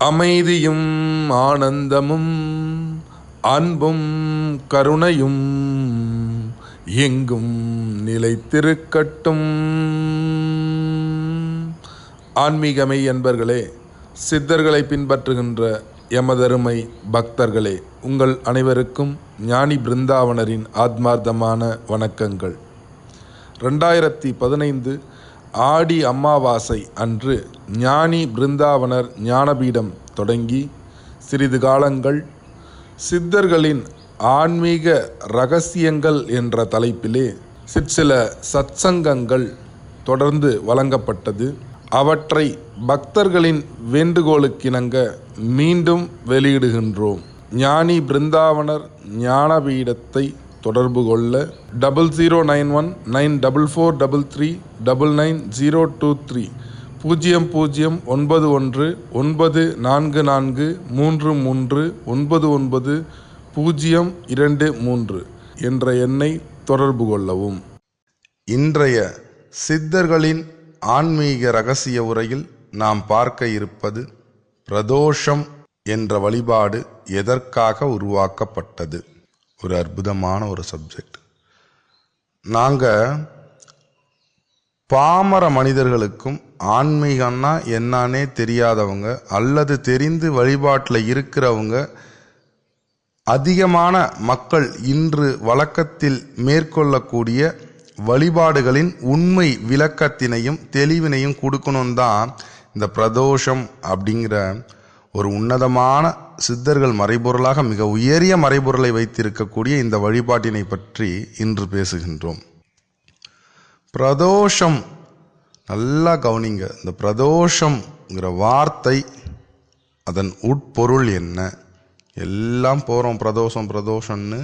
அமைதியும் ஆனந்தமும் அன்பும் கருணையும் எங்கும் நிலைத்திருக்கட்டும். ஆன்மீகமை என்பர்களே, சித்தர்களை பின்பற்றுகின்ற எமதருமை பக்தர்களே, உங்கள் அனைவருக்கும் ஞானி பிருந்தாவனரின் ஆத்மார்த்தமான வணக்கங்கள். 2015 ஆடி அமாவாசை அன்று ஞானி பிருந்தாவனர் ஞானபீடம் தொடங்கி சிறிது காலங்கள் சித்தர்களின் ஆன்மீக இரகசியங்கள் என்ற தலைப்பிலே சிற்சில சத்சங்கங்கள் தொடர்ந்து வழங்கப்பட்டது. அவற்றை பக்தர்களின் வேண்டுகோளுக்கிணங்க மீண்டும் வெளியிடுகின்றோம். ஞானி பிருந்தாவனர் ஞானபீடத்தை தொடர்பு கொள்ள 00919443399023 009194339923 என்ற எண்ணை தொடர்பு கொள்ளவும். இன்றைய சித்தர்களின் ஆன்மீக இரகசிய உரையில் நாம் பார்க்க இருப்பது பிரதோஷம் என்ற வழிபாடு எதற்காக உருவாக்கப்பட்டது. ஒரு அற்புதமான ஒரு சப்ஜெக்ட். நாங்கள் பாமர மனிதர்களுக்கும் ஆன்மீகம்னா என்னன்னே தெரியாதவங்க அல்லது தெரிந்து வழிபாட்டில் இருக்கிறவங்க அதிகமான மக்கள் இன்று வழக்கத்தில் மேற்கொள்ளக்கூடிய வழிபாடுகளின் உண்மை விளக்கத்தினையும் தெளிவினையும் கொடுக்கணும் தான் இந்த பிரதோஷம் அப்படிங்கிற ஒரு உன்னதமான சித்தர்கள் மறைபொருளாக மிக உயரிய மறைபொருளை வைத்திருக்கக்கூடிய இந்த வழிபாட்டினை பற்றி இன்று பேசுகின்றோம். பிரதோஷம் நல்லா கவனிங்க. இந்த பிரதோஷம்ங்கிற வார்த்தை, அதன் உட்பொருள் என்ன? எல்லாம் போகிறோம் பிரதோஷம்னு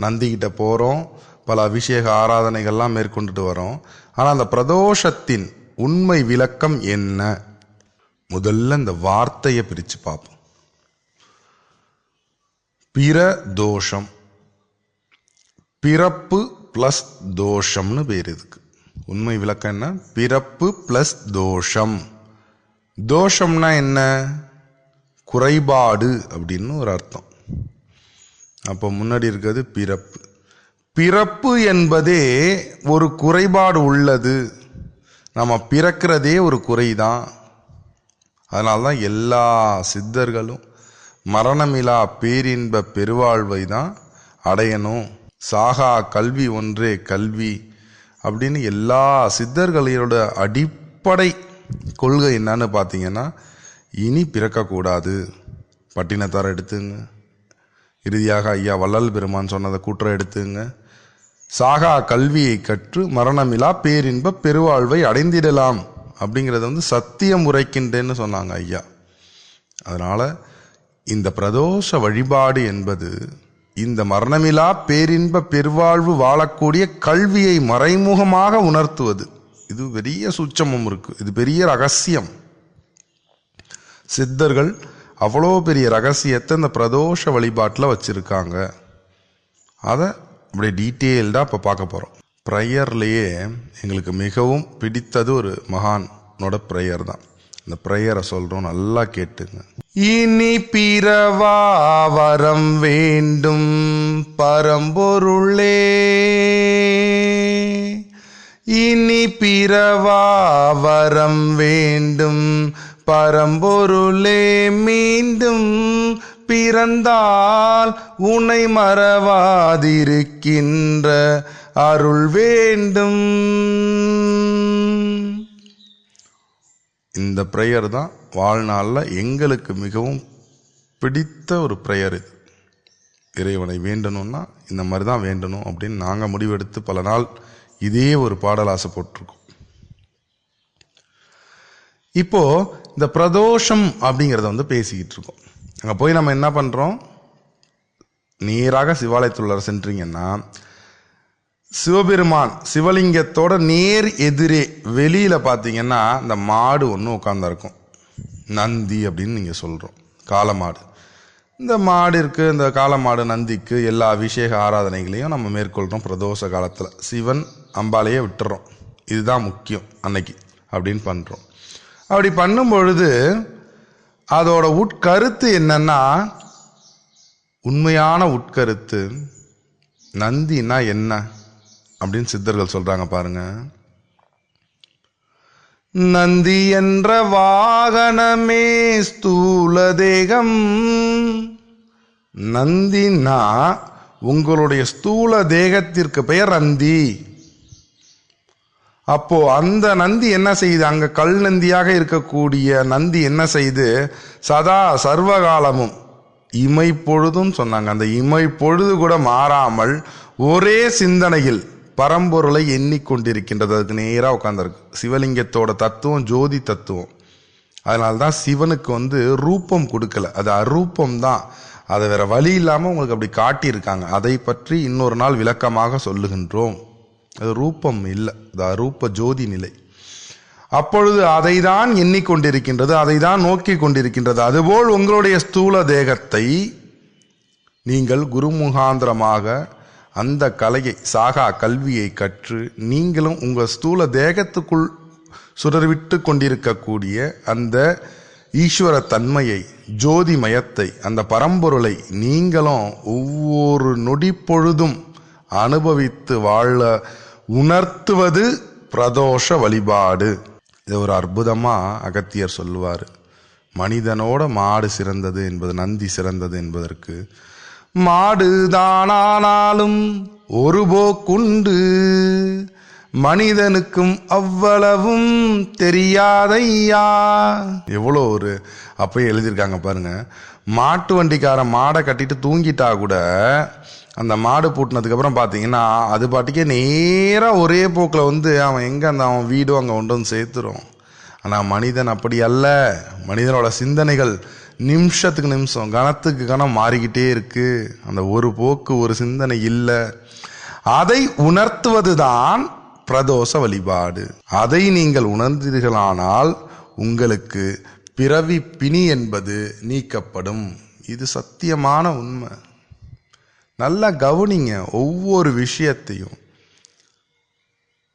நந்திக்கிட்ட போகிறோம், பல அபிஷேக ஆராதனைகள்லாம் மேற்கொண்டுட்டு வரோம். ஆனால் அந்த பிரதோஷத்தின் உண்மை விளக்கம் என்ன? முதல்ல இந்த வார்த்தையை பிரித்து பார்ப்போம். பிரதோஷம், பிறப்பு பிளஸ் தோஷம்னு பேர். இதுக்கு உண்மை விளக்கம் என்ன? பிறப்பு பிளஸ் தோஷம். தோஷம்னா என்ன? குறைபாடு அப்படின்னு ஒரு அர்த்தம். அப்போ முன்னாடி இருக்கிறது பிறப்பு. பிறப்பு என்பதே ஒரு குறைபாடு உள்ளது. நம்ம பிறக்கிறதே ஒரு குறைதான். அதனால்தான் எல்லா சித்தர்களும் மரணமிலா பேரின்ப பெருவாழ்வை தான் அடையணும், சாகா கல்வி ஒன்றே கல்வி அப்படின்னு எல்லா சித்தர்களோட அடிப்படை கொள்கை என்னன்னு பார்த்தீங்கன்னா, இனி பிறக்கக்கூடாது. பட்டினத்தார் எடுத்துங்க, இறுதியாக ஐயா வள்ளல் பெருமான் சொன்னதை கூற்ற எடுத்துங்க. சாகா கல்வியை கற்று மரணமிலா பேரின்ப பெருவாழ்வை அடைந்திடலாம் அப்படிங்கிறத சத்தியம் உரைக்கின்றேன்னு சொன்னாங்க ஐயா. அதனால இந்த பிரதோஷ வழிபாடு என்பது இந்த மரணமிலா பேரின்ப பெருவாழ்வு வாழக்கூடிய கல்வியை மறைமுகமாக உணர்த்துவது. இது பெரிய சூட்சமும் இருக்கு. இது பெரிய ரகசியம். சித்தர்கள் அவ்வளோ பெரிய ரகசியத்தை இந்த பிரதோஷ வழிபாட்டில் வச்சிருக்காங்க. அதை அப்படியே டீட்டெயில்டாக இப்போ பார்க்க போகிறோம். ப்ரேயர்லேயே எங்களுக்கு மிகவும் பிடித்தது ஒரு மகானோட ப்ரேயர் தான். இந்த ப்ரேயரை சொல்கிறோம், நல்லா கேட்டுங்க. இனி பிறவா வரம் வேண்டும் பரம்பொருளே, இனி பிறவா வரம் வேண்டும் பரம்பொருளே, மீண்டும் பிறந்தால் உன்னை மறவாதிருக்கின்ற அருள் வேண்டும். இந்த ப்ரேயர் தான் வாழ்நாளில் எங்களுக்கு மிகவும் பிடித்த ஒரு ப்ரேயர். இது இறைவனை வேண்டணும்னா இந்த மாதிரி தான் வேண்டணும் அப்படின்னு நாங்கள் முடிவெடுத்து பல நாள் இதே ஒரு பாடல் ஆசை போட்டிருக்கோம். இப்போ இந்த பிரதோஷம் அப்படிங்கிறத பேசிக்கிட்டு இருக்கோம். அங்கே போய் நம்ம என்ன பண்ணுறோம்? நேராக சிவாலயத்துள்ளார சென்றீங்கன்னா சிவபெருமான் சிவலிங்கத்தோட நேர் எதிரே வெளியில பார்த்தீங்கன்னா இந்த மாடு ஒன்று உட்கார்ந்துருக்கும். நந்தி அப்படின்னு நீங்கள் சொல்கிறோம், காளமாடு. இந்த மாடு இருக்கு, இந்த காளமாடு நந்திக்கு எல்லா அபிஷேக ஆராதனைகளையும் நம்ம மேற்கொள்கிறோம். பிரதோஷ காலத்தில் சிவன் அம்பாலையே விட்டுறோம், இதுதான் முக்கியம் அன்னைக்கு அப்படின்னு பண்ணுறோம். அப்படி பண்ணும் பொழுது அதோட உட்கருத்து என்னன்னா, உண்மையான உட்கருத்து நந்தினா என்ன அப்படின்னு சித்தர்கள் சொல்றாங்க பாருங்க. நந்தி என்ற வாகனமே ஸ்தூல தேகம். நந்தினா உங்களுடைய ஸ்தூல தேகத்திற்கு பெயர் நந்தி. அப்போ அந்த நந்தி என்ன செய்யுது? அங்க கல் நந்தியாக இருக்கக்கூடிய நந்தி என்ன செய்து? சதா சர்வகாலமும் இமைப்பொழுதும் சொன்னாங்க. அந்த இமைப்பொழுது கூட மாறாமல் ஒரே சிந்தனையில் பரம்பொருளை எண்ணிக்கொண்டிருக்கின்றது. அதுக்கு நேராக உட்கார்ந்துருக்கு. சிவலிங்கத்தோட தத்துவம் ஜோதி தத்துவம். அதனால்தான் சிவனுக்கு ரூபம் கொடுக்கல, அது அரூபம் தான். அதை வேற வழி இல்லாமல் உங்களுக்கு அப்படி காட்டியிருக்காங்க. அதை பற்றி இன்னொரு நாள் விளக்கமாக சொல்லுகின்றோம். அது ரூபம் இல்லை, அது அரூப ஜோதி நிலை. அப்பொழுது அதை தான் எண்ணிக்கொண்டிருக்கின்றது, அதை தான் நோக்கி கொண்டிருக்கின்றது. அதுபோல் உங்களுடைய ஸ்தூல தேகத்தை நீங்கள் குரு முகாந்திரமாக அந்த கலையை, சாகா கல்வியை கற்று நீங்களும் உங்கள் ஸ்தூல தேகத்துக்குள் சுடர்விட்டு கொண்டிருக்கக்கூடிய அந்த ஈஸ்வர தன்மையை, ஜோதிமயத்தை, அந்த பரம்பொருளை நீங்களும் ஒவ்வொரு நொடி பொழுதும் அனுபவித்து வாழ உணர்த்துவது பிரதோஷ வழிபாடு. இது ஒரு அற்புதமா அகத்தியர் சொல்லுவார். மனிதனோட மாடு சிறந்தது என்பது, நந்தி சிறந்தது என்பதற்கு, மாடு தானானாலும் ஒரு போக்குண்டு, மனிதனுக்கும் அவ்வளவும் தெரியாதையா. எவ்வளோ ஒரு அப்பயே எழுதியிருக்காங்க பாருங்க. மாட்டு வண்டிக்காரன் மாடை கட்டிட்டு தூங்கிட்டா கூட அந்த மாடு பூட்டினதுக்கு அப்புறம் பார்த்தீங்கன்னா அது பாட்டுக்கே நேராக ஒரே போக்கில் அவன் எங்கே அவன் வீடும் அங்கே கொண்டு சேர்த்துரும். ஆனால் மனிதன் அப்படி அல்ல. மனிதனோட சிந்தனைகள் நிமிஷத்துக்கு நிமிஷம், கணத்துக்கு கணம் மாறிக்கிட்டே இருக்கு. அந்த ஒரு போக்கு, ஒரு சிந்தனை இல்லை. அதை உணர்த்துவது தான் பிரதோஷ வழிபாடு. அதை நீங்கள் உணர்ந்தீர்களானால் உங்களுக்கு பிறவி பிணி என்பது நீக்கப்படும். இது சத்தியமான உண்மை. நல்லா கவனிங்க. ஒவ்வொரு விஷயத்தையும்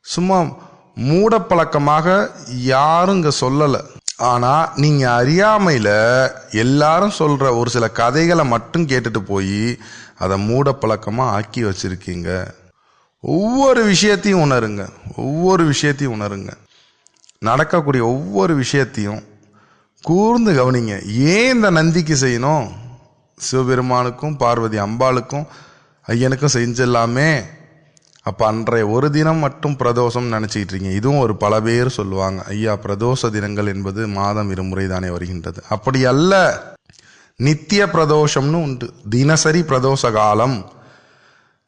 சும்மா மூடப்பழக்கமாக யாரும் இங்க சொல்லலை. ஆனா நீங்க அறியாமையில எல்லாரும் சொல்ற ஒரு சில கதைகளை மட்டும் கேட்டுட்டு போய் அதை மூடப்பழக்கமா ஆக்கி வச்சிருக்கீங்க. ஒவ்வொரு விஷயத்தையும் உணருங்க, ஒவ்வொரு விஷயத்தையும் உணருங்க. நடக்கக்கூடிய ஒவ்வொரு விஷயத்தையும் கூர்ந்து கவனிங்க. ஏன் இந்த நந்திக்கு செய்யணும்? சிவபெருமானுக்கும் பார்வதி அம்பாளுக்கும் ஐயனுக்கும் செஞ்சிடலாமே. அப்போ அன்றைய ஒரு தினம் மட்டும் பிரதோஷம் நினச்சிக்கிட்டு இருக்கீங்க. இதுவும் ஒரு பல பேர் சொல்லுவாங்க, ஐயா பிரதோஷ தினங்கள் என்பது மாதம் இருமுறை தானே வருகின்றது. அப்படி அல்ல, நித்திய பிரதோஷம்னு உண்டு. தினசரி பிரதோஷ காலம்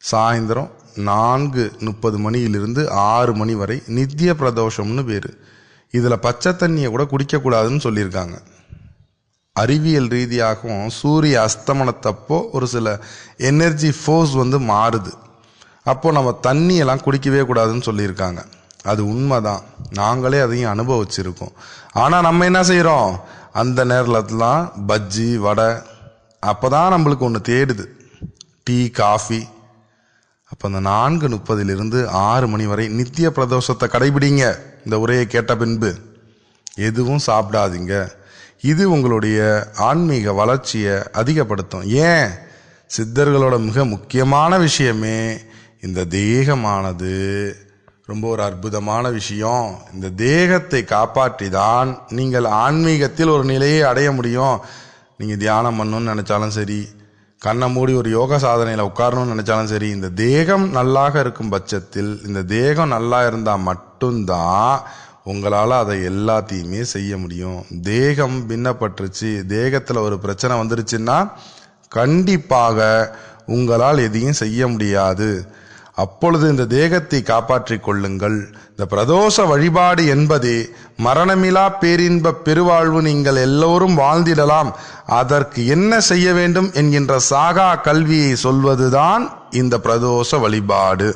சாயந்தரம் 4:30 மணியிலிருந்து 6 மணி வரை நித்திய பிரதோஷம்னு பேர். இதில் பச்சை தண்ணியை கூட குடிக்கக்கூடாதுன்னு சொல்லியிருக்காங்க. அறிவியல் ரீதியாகவும் சூரிய அஸ்தமனத்தப்போ ஒரு சில எனர்ஜி ஃபோர்ஸ் மாறுது. அப்போ நம்ம தண்ணியெல்லாம் குடிக்கவே கூடாதுன்னு சொல்லியிருக்காங்க. அது உண்மைதான், நாங்களே அதையும் அனுபவிச்சிருக்கோம். ஆனால் நம்ம என்ன செய்கிறோம்? அந்த நேரத்துலாம் பஜ்ஜி வடை, அப்போ தான் நம்மளுக்கு ஒன்று தேடுது, டீ காஃபி. அப்போ அந்த 4:30 6 மணி வரை நித்திய பிரதோஷத்தை கடைபிடிங்க. இந்த உரையை கேட்ட பின்பு எதுவும் சாப்பிடாதீங்க. இது உங்களுடைய ஆன்மீக வளர்ச்சியை அதிகப்படுத்தும். ஏன்? சித்தர்களோட மிக முக்கியமான விஷயமே இந்த தேகமானது ரொம்ப ஒரு அற்புதமான விஷயம். இந்த தேகத்தை காப்பாற்றி தான் நீங்கள் ஆன்மீகத்தில் ஒரு நிலையை அடைய முடியும். நீங்கள் தியானம் பண்ணணும்னு நினச்சாலும் சரி, கண்ணை மூடி ஒரு யோக சாதனையில் உட்காரணும்னு நினச்சாலும் சரி, இந்த தேகம் நல்லாக இருக்கும் பட்சத்தில், இந்த தேகம் நல்லா இருந்தால் மட்டும்தான் உங்களால் அதை எல்லாத்தையுமே செய்ய முடியும். தேகம் பின்னப்பட்டுருச்சு, தேகத்தில் ஒரு பிரச்சனை வந்துருச்சுன்னா கண்டிப்பாக உங்களால் எதையும் செய்ய முடியாது. அப்பொழுது இந்த தேகத்தை காப்பாற்றிக் கொள்ளுங்கள். இந்த பிரதோஷ வழிபாடு என்பதே மரணமிலா பேரின்ப பெருவாழ்வு நீங்கள் எல்லோரும் வாழ்ந்திடலாம். அதற்கு என்ன செய்ய வேண்டும் என்கின்ற சாகா கல்வியை சொல்வதுதான் இந்த பிரதோஷ வழிபாடு.